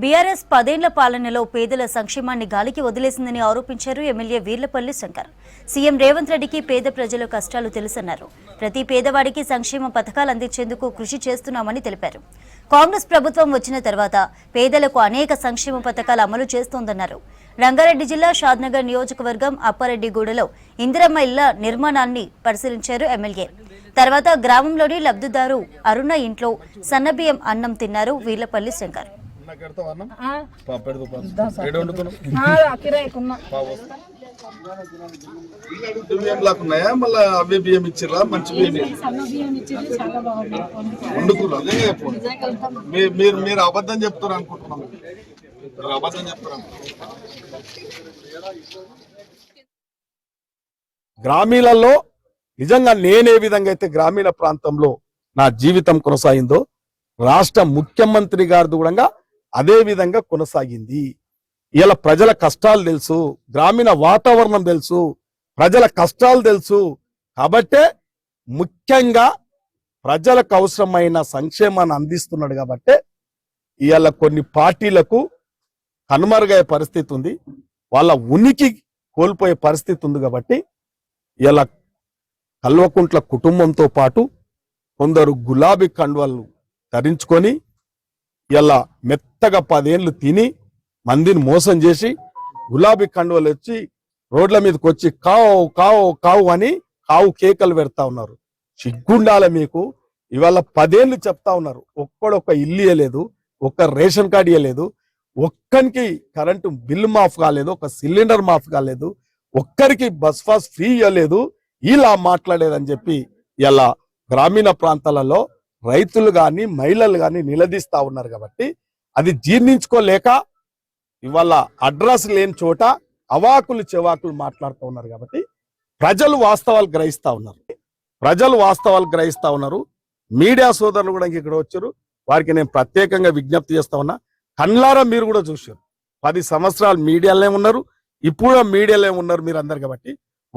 BRS 10 ఏళ్ల పాలనలో పేదల సంక్షేమాన్ని గాలికి వదిలేసిందని ఆరోపించారు ఎమ్మెల్యే వీర్లపల్లి శంకర్. సీఎం రేవంత్ రెడ్డికి పేద ప్రజల కష్టాలు తెలుసన్నారు. ప్రతి పేదవాడికి సంక్షేమ పథకాలు అందించేందుకు కృషి చేస్తున్నామని తెలిపారు. కాంగ్రెస్ ప్రభుత్వం వచ్చిన తర్వాత పేదలకు అనేక సంక్షేమ పథకాలు అమలు చేస్తోందన్నారు. రంగారెడ్డి జిల్లా షాద్నగర్ నియోజకవర్గం అప్పారెడ్డిగూడలో ఇందిరమ్మ ఇళ్ల నిర్మాణాన్ని పరిశీలించారు ఎమ్మెల్యే. తర్వాత గ్రామంలోని లబ్ధిదారు అరుణ ఇంట్లో సన్నబియ్యం అన్నం తిన్నారు వీర్లపల్లి శంకర్. మీరు అబద్ధం చెప్తారు అనుకుంటున్నాను. గ్రామీణాల్లో నిజంగా నేనే విధంగా అయితే గ్రామీణ ప్రాంతంలో నా జీవితం కొనసాగిందో రాష్ట్ర ముఖ్యమంత్రి గారిది కూడా అదే విధంగా కొనసాగింది. ఇలా ప్రజల కష్టాలు తెలుసు, గ్రామీణ వాతావరణం తెలుసు, ప్రజల కష్టాలు తెలుసు. కాబట్టే ముఖ్యంగా ప్రజలకు అవసరమైన సంక్షేమాన్ని అందిస్తున్నాడు. కాబట్టే ఇవాళ కొన్ని పార్టీలకు కనుమరుగయ్యే పరిస్థితి ఉంది, వాళ్ళ ఉనికి కోల్పోయే పరిస్థితి ఉంది. కాబట్టి ఇలా కల్వకుంట్ల కుటుంబంతో పాటు కొందరు గులాబీ కండువలు ధరించుకొని ఇలా మెత్తగా 10 ఏళ్ళు తిని మందిని మోసం చేసి గులాబీ కండువలు వచ్చి రోడ్ల మీదకి వచ్చి కావు కావు కావు అని కావు కేకలు పెడతా ఉన్నారు. సిగ్గుండాల మీకు. ఇవాళ 10 ఏళ్ళు చెప్తా ఉన్నారు, ఒక్కడొక్క ఇల్లు ఇవ్వలేదు, ఒక్క రేషన్ కార్డు ఇవ్వలేదు, ఒక్కరికి కరెంటు బిల్లు మాఫ్ కాలేదు, ఒక సిలిండర్ మాఫ్ కాలేదు, ఒక్కరికి బస్ పాస్ ఫ్రీ ఇవ్వలేదు. ఇలా మాట్లాడేదని చెప్పి ఇలా గ్రామీణ ప్రాంతాలలో రైతులు గాని మహిళలు గాని నిలదీస్తా ఉన్నారు. కాబట్టి అది జీర్ణించుకోలేక ఇవాళ అడ్రస్ లేని చోట అవాకులు చెవాకులు మాట్లాడుతూ ఉన్నారు. కాబట్టి ప్రజలు వాస్తవాలు గ్రహిస్తా ఉన్నారు. మీడియా సోదరులు కూడా ఇక్కడ వచ్చారు, వారికి నేను ప్రత్యేకంగా విజ్ఞప్తి చేస్తా ఉన్నా. కళ్ళారా మీరు కూడా చూశారు, 10 సంవత్సరాలు మీడియాలోనే ఉన్నారు, ఇప్పుడు మీడియాలో ఉన్నారు మీరు అందరు. కాబట్టి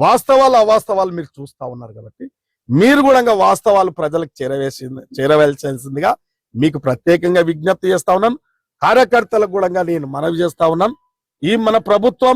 వాస్తవాలు అవాస్తవాలు మీరు చూస్తా ఉన్నారు. కాబట్టి మీరు కూడా వాస్తవాలు ప్రజలకు చేరవేల్సిందిగా మీకు ప్రత్యేకంగా విజ్ఞప్తి చేస్తా ఉన్నాను. కార్యకర్తలకు కూడా నేను మనవి చేస్తా ఉన్నాను. ఈ మన ప్రభుత్వం